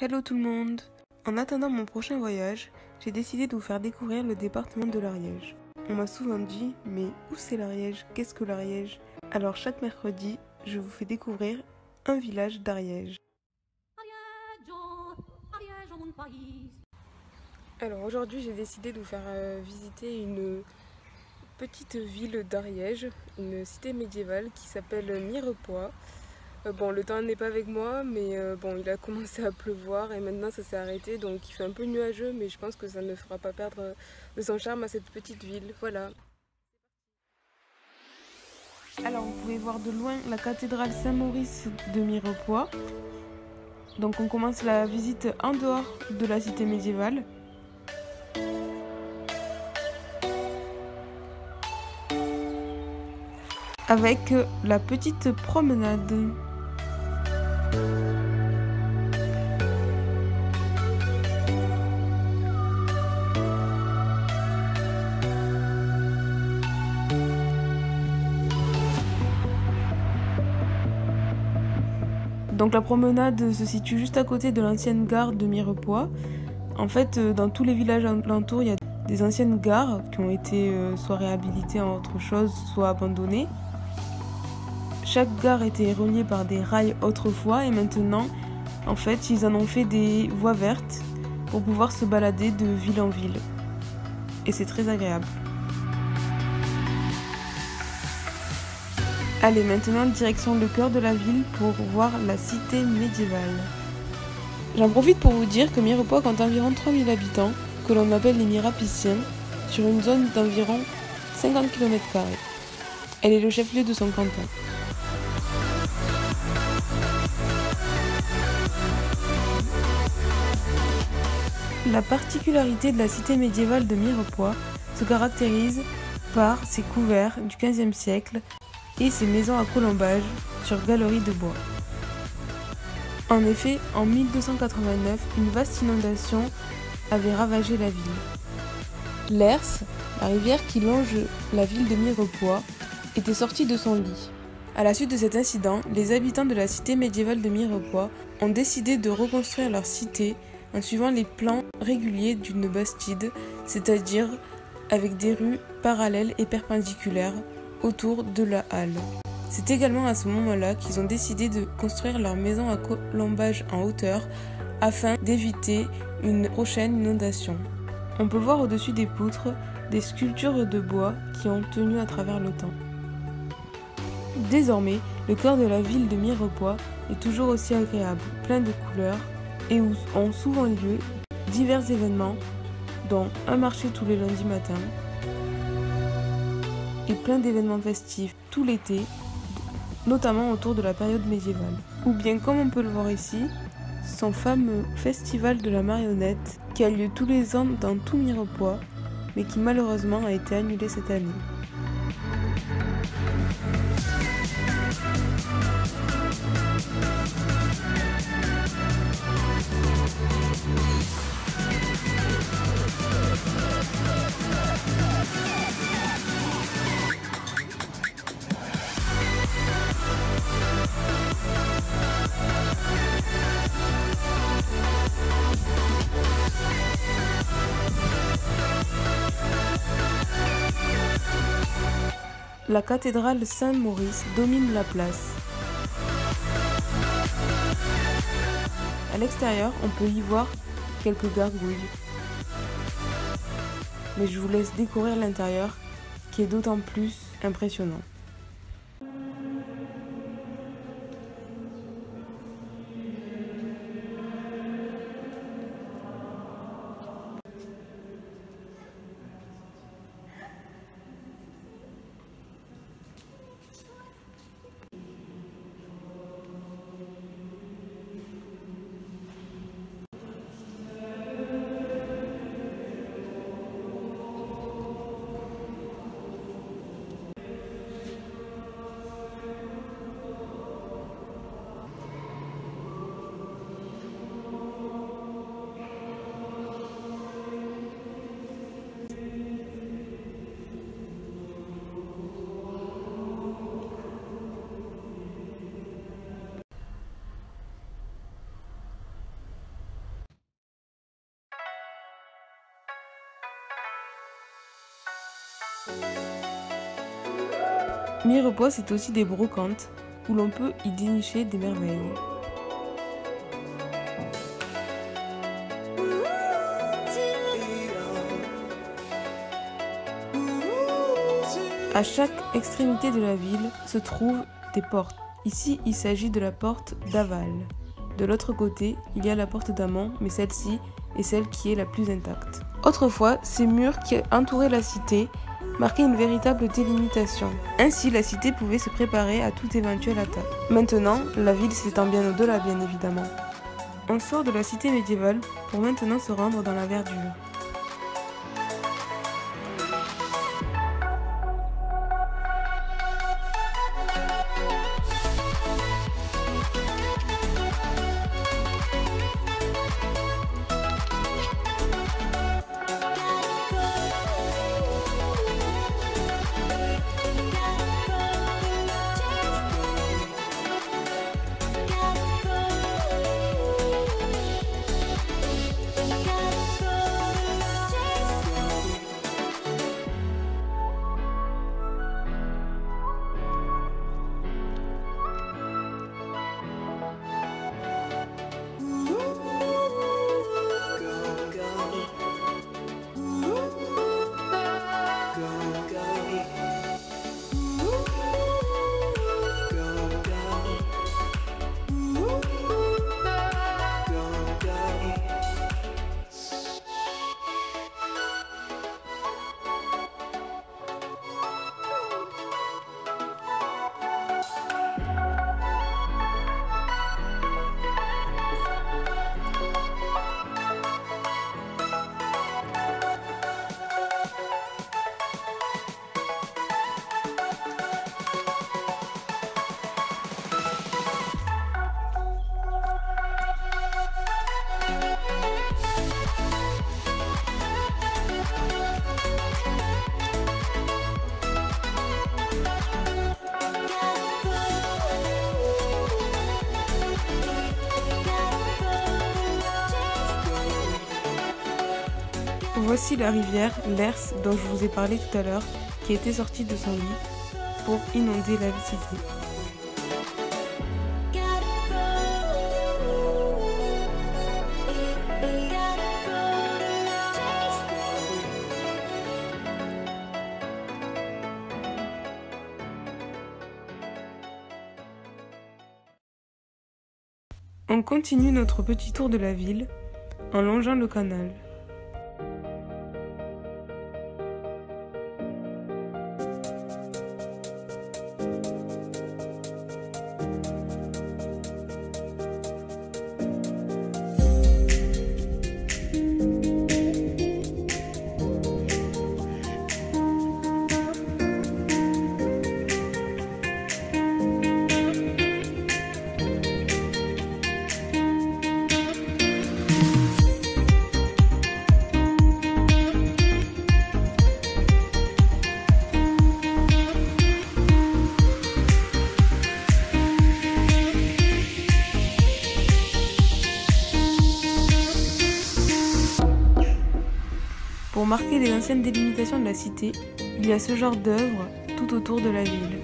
Hello tout le monde! En attendant mon prochain voyage, j'ai décidé de vous faire découvrir le département de l'Ariège. On m'a souvent dit, mais où c'est l'Ariège? Qu'est-ce que l'Ariège? Alors chaque mercredi, je vous fais découvrir un village d'Ariège. Alors aujourd'hui, j'ai décidé de vous faire visiter une petite ville d'Ariège, une cité médiévale qui s'appelle Mirepoix. Bon, le temps n'est pas avec moi, mais bon, il a commencé à pleuvoir et maintenant ça s'est arrêté, donc il fait un peu nuageux, mais je pense que ça ne fera pas perdre de son charme à cette petite ville. Voilà. Alors, vous pouvez voir de loin la cathédrale Saint-Maurice de Mirepoix. Donc, on commence la visite en dehors de la cité médiévale. Avec la petite promenade. Donc la promenade se situe juste à côté de l'ancienne gare de Mirepoix. En fait, dans tous les villages alentours, il y a des anciennes gares qui ont été soit réhabilitées en autre chose, soit abandonnées. Chaque gare était reliée par des rails autrefois et maintenant, en fait, ils en ont fait des voies vertes pour pouvoir se balader de ville en ville. Et c'est très agréable. Allez, maintenant direction le cœur de la ville pour voir la cité médiévale. J'en profite pour vous dire que Mirepoix compte environ 3000 habitants, que l'on appelle les Mirapiciens, sur une zone d'environ 50 km². Elle est le chef-lieu de son canton. La particularité de la cité médiévale de Mirepoix se caractérise par ses couverts du XVe siècle et ses maisons à colombage sur galeries de bois. En effet, en 1289, une vaste inondation avait ravagé la ville. L'Hers, la rivière qui longe la ville de Mirepoix, était sortie de son lit. À la suite de cet incident, les habitants de la cité médiévale de Mirepoix ont décidé de reconstruire leur cité en suivant les plans réguliers d'une bastide, c'est-à-dire avec des rues parallèles et perpendiculaires autour de la halle. C'est également à ce moment-là qu'ils ont décidé de construire leur maison à colombage en hauteur afin d'éviter une prochaine inondation. On peut voir au-dessus des poutres des sculptures de bois qui ont tenu à travers le temps. Désormais, le cœur de la ville de Mirepoix est toujours aussi agréable, plein de couleurs et où ont souvent lieu divers événements, dont un marché tous les lundis matins et plein d'événements festifs tout l'été, notamment autour de la période médiévale. Ou bien, comme on peut le voir ici, son fameux festival de la marionnette qui a lieu tous les ans dans tout Mirepoix, mais qui malheureusement a été annulé cette année. La cathédrale Saint-Maurice domine la place. À l'extérieur, on peut y voir quelques gargouilles. Mais je vous laisse découvrir l'intérieur, qui est d'autant plus impressionnant. Mirepoix, c'est aussi des brocantes où l'on peut y dénicher des merveilles. À chaque extrémité de la ville se trouvent des portes. Ici, il s'agit de la porte d'Aval. De l'autre côté, il y a la porte d'Amont, mais celle-ci est celle qui est la plus intacte. Autrefois, ces murs qui entouraient la cité marquaient une véritable délimitation. Ainsi, la cité pouvait se préparer à toute éventuelle attaque. Maintenant, la ville s'étend bien au-delà, bien évidemment. On sort de la cité médiévale pour maintenant se rendre dans la verdure. Voici la rivière, l'Ers, dont je vous ai parlé tout à l'heure, qui était sortie de son lit pour inonder la cité. On continue notre petit tour de la ville en longeant le canal. Pour marquer les anciennes délimitations de la cité, il y a ce genre d'œuvre tout autour de la ville.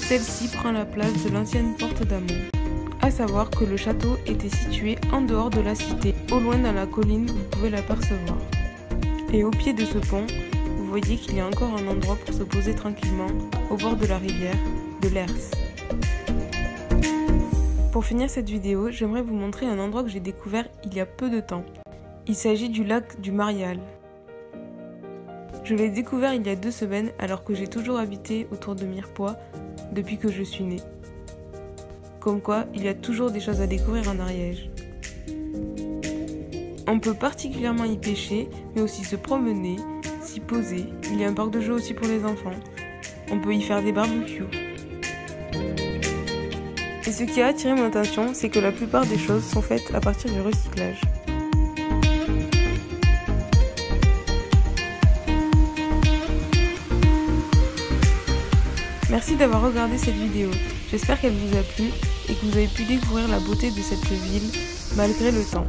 Celle-ci prend la place de l'ancienne porte d'Amont. À savoir que le château était situé en dehors de la cité, au loin dans la colline, vous pouvez l'apercevoir. Et au pied de ce pont, vous voyez qu'il y a encore un endroit pour se poser tranquillement au bord de la rivière de l'Ers. Pour finir cette vidéo, j'aimerais vous montrer un endroit que j'ai découvert il y a peu de temps. Il s'agit du lac du Marial. Je l'ai découvert il y a 2 semaines alors que j'ai toujours habité autour de Mirepoix depuis que je suis née. Comme quoi, il y a toujours des choses à découvrir en Ariège. On peut particulièrement y pêcher, mais aussi se promener, s'y poser. Il y a un parc de jeux aussi pour les enfants. On peut y faire des barbecues. Et ce qui a attiré mon attention, c'est que la plupart des choses sont faites à partir du recyclage. Merci d'avoir regardé cette vidéo. J'espère qu'elle vous a plu. et que vous avez pu découvrir la beauté de cette ville malgré le temps.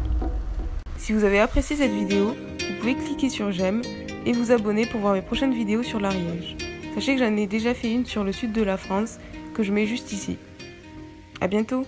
Si vous avez apprécié cette vidéo, vous pouvez cliquer sur j'aime et vous abonner pour voir mes prochaines vidéos sur l'Ariège. Sachez que j'en ai déjà fait une sur le sud de la France que je mets juste ici. À bientôt!